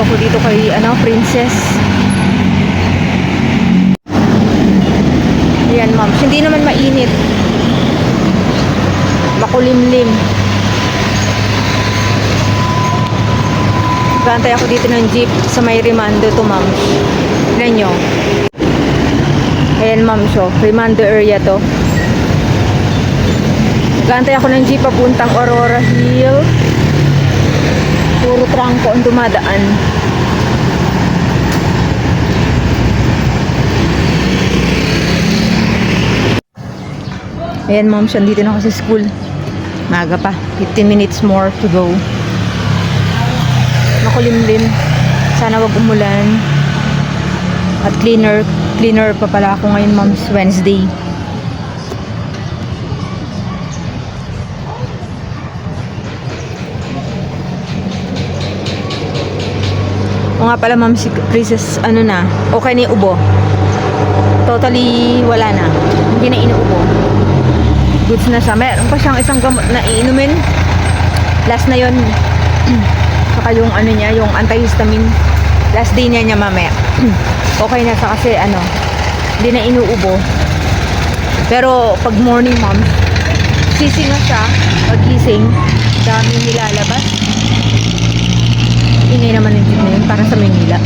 ako dito kay Princess. Ayan, ma'am. Hindi naman mainit. Makulimlim. Gantay ako dito ng jeep sa may Rimando to, ma'am. Tignan nyo. Ayan, ma'am, so. Rimando area to. Gantay ako ng jeep papuntang Aurora Hill. Puro trangko ang dumadaan. Ayan, ma'am, siya dito na ako sa school. Maga pa. 15 minutes more to go. Makulimlim. Sana wag umulan. At cleaner pa pala ako ngayon, ma'am, Wednesday. O nga pala, ma'am, si Princess, okay na yung ubo. Totally wala na. Hindi na inuubo. Goods na siya. Meron pa siyang isang gamot na iinumin. Last na yon. Saka yung niya, yung antihistamine. Last day niya mamaya. Okay na siya kasi hindi na inuubo. Pero pag morning, ma'am, sising na siya. Pagising, dami nilalabas. Ingay naman yung jeep na yun para sa Manila.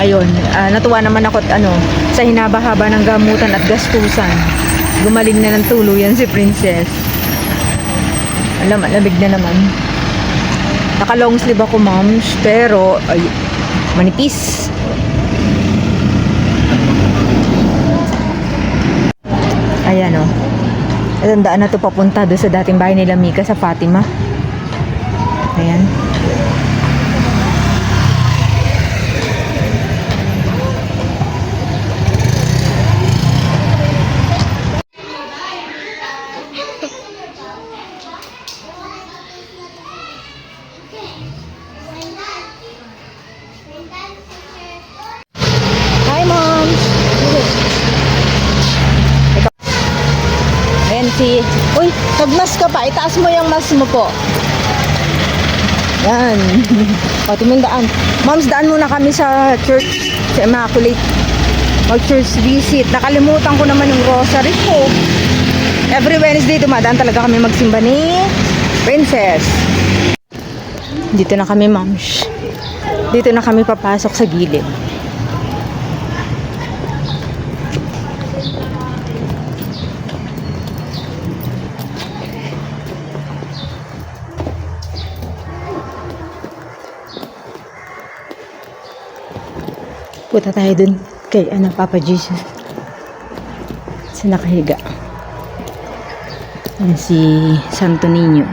Ayun, natuwa naman ako at sa hinaba-haba ng gamutan at gastusan. Gumaling na ng tuluyan si Princess. Lamig na naman. Naka long sleeve ako, ma'am, pero manipis. Ayan, Itong daan na to papunta doon sa dating bahay nila Mika sa Fatima. Ayan. Uy, nagmas ka pa. Itaas mo yung mas mo po. Yan. O, tuming daan. Moms, daan muna kami sa church, sa Immaculate. Mag-church visit. Nakalimutan ko naman yung rosary ko. Every Wednesday, dumadaan talaga kami magsimba ni Princess. Dito na kami, moms. Dito na kami papasok sa gilid. Punta tayo dun kay Papa Jesus sa nakahiga. Yan si Santo Niño.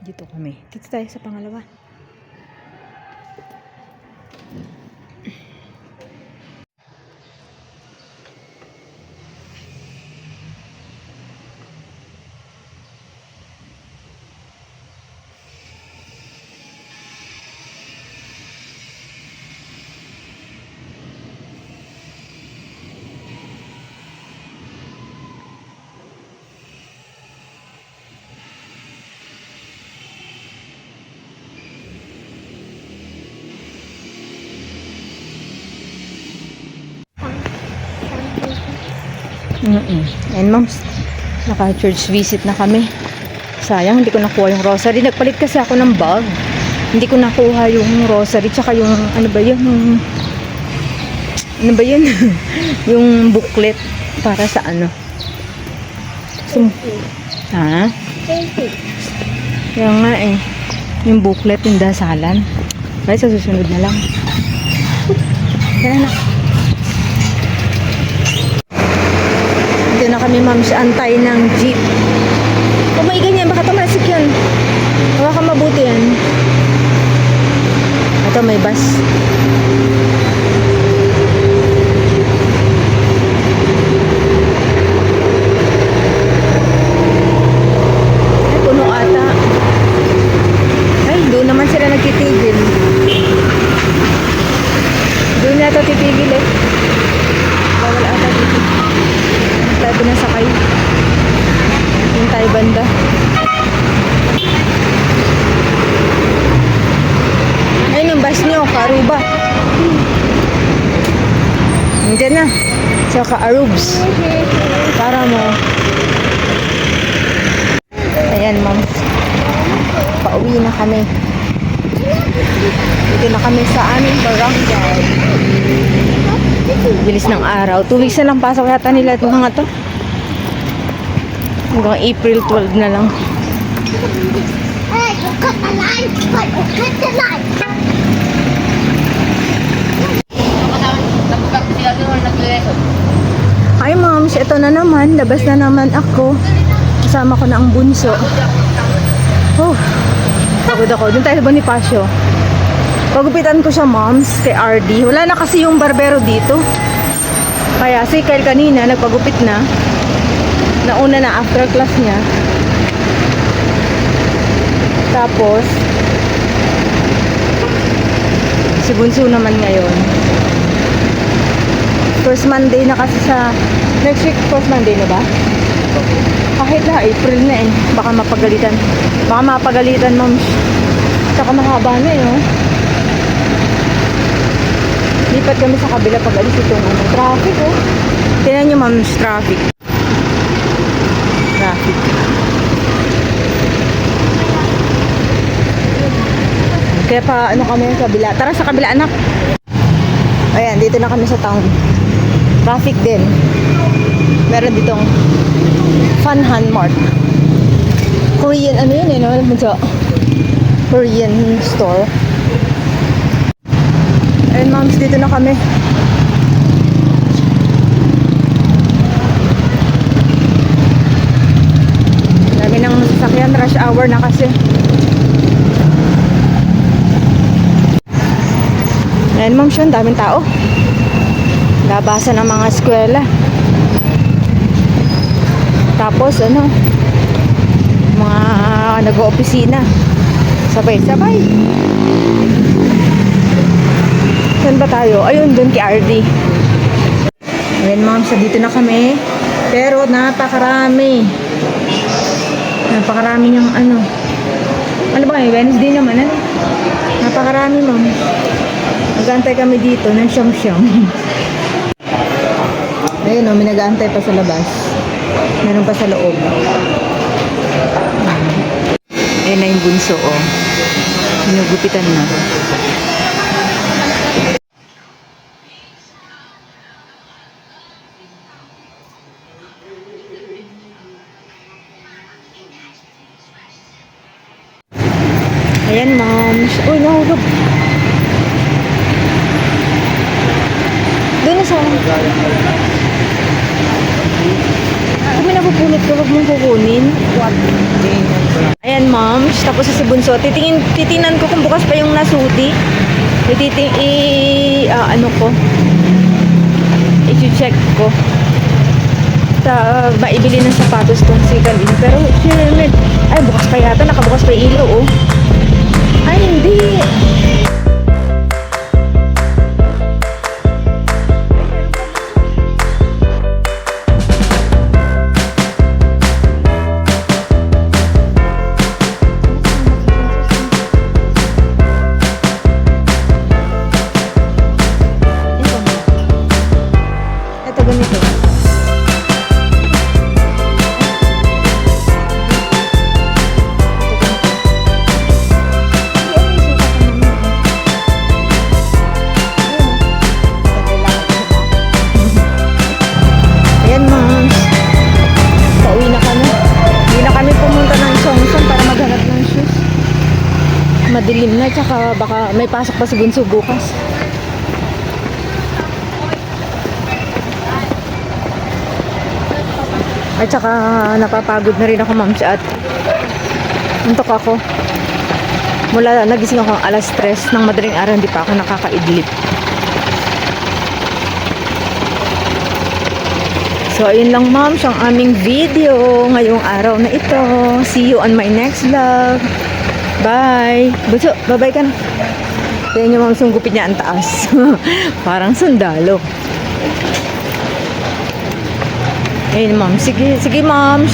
Dito kami. Dito tayo sa pangalawa. And moms, naka-church visit na kami. Sayang, hindi ko nakuha yung rosary. Nagpalit kasi ako ng bag. Hindi ko nakuha yung rosary. Tsaka yung, yung booklet para sa ha? Kaya nga yung booklet, yung dasalan. Ay, sa susunod na lang. Kaya na. Dito na kami, ma'am, sa antay ng jeep. Kung may ganyan, baka tumasik yun. Baka mabuti yan. Ito, may bus. Ay, puno ata. Ay, doon naman sila nagtitigil. Doon na ito titigil eh. Bawal ata dito. Tayo pinasakay. Yung tayo banda. Ayun yung bus nyo, Karuba. Nandiyan na. Sa Ka-Arubs. Para mo. Ayan, ma'am. Pauwi na kami. Dito na kami sa aming barangay. Bilis ng araw. 2 weeks na lang pasok yata nila itong mga to. Hanggang April 12 na lang. Hey, you cut the line! But you cut the line! Hi moms, ito na naman. Labas na naman ako. Kasama ko na ang bunso. Oh, pagod ako. Doon tayo sa Bonifacio. Pagupitan ko siya moms kay RD. Wala na kasi yung barbero dito. Kaya si Kyle kanina nagpagupit na. Nauna na after class niya. Tapos si bunso naman ngayon. First Monday na kasi sa next week, first Monday na ba? Kahit na, April na eh. Baka mapagalitan. Baka mapagalitan, ma'am. Saka mahaba na eh, oh. Lipat kami sa kabila pag alis itong traffic, oh. Tingnan nyo, ma'am, traffic. Traffic. Kaya pa, ano kami sa kabila. Tara sa kabila, anak. Ayan, dito na kami sa town. Traffic din. Meron ditong Funhan Mart. Korean, ano yun eh, no? Korean store. Ayan, moms, dito na kami. Dami ng sasakyan, rush hour na kasi. Ayan, moms, yun, daming tao. Labasan ng mga eskwela. Tapos ano, mga nag-oopisina. Sabay-sabay. Saan ba tayo? Ayun, doon kay RD. Ayan, ma'am, so dito na kami. Pero napakarami. Napakarami yung ano. Ano ba ngayon? Wednesday naman, ano? Napakarami, ma'am. Nag-aantay kami dito ng siyam-siyam. Ayun, oh, may nag-aantay pa sa labas. Meron pa sa loob. Ayun na yung bunso, oh. Sinugupitan na. Ayan, moms. Uy, nahulog. Doon na sa... Kung may napupulot ka, huwag mong kukunin. Ayan, moms. Tapos sa si bunso. Titingnan ko kung bukas pa yung nasuti. Ano ko. I-check ko. Maibili ng sapatos tong si Kalin. Pero, ay, bukas pa yata. Nakabukas pa yung ilo, oh. Ay, hindi. Ito ganito. Ayan, moms. Pauwi na kami. Hindi na kami pumunta ng Songsan para maghanap ng shoes. Madilim na, tsaka baka may pasok pa si bunso bukas. At saka napapagod na rin ako, ma'am, at antok ako. Mula nagising ako alas 3 ng madaling araw, hindi pa ako nakakaidlip. So, ayun lang, ma'am, ang aming video ngayong araw na ito. See you on my next vlog. Bye! Bunso, bye-bye ka na. Tingnan niyo, ma'am, yung gupit niya ang taas. Parang sundalo. Ayun, ma'am. Sige, sige, ma'am.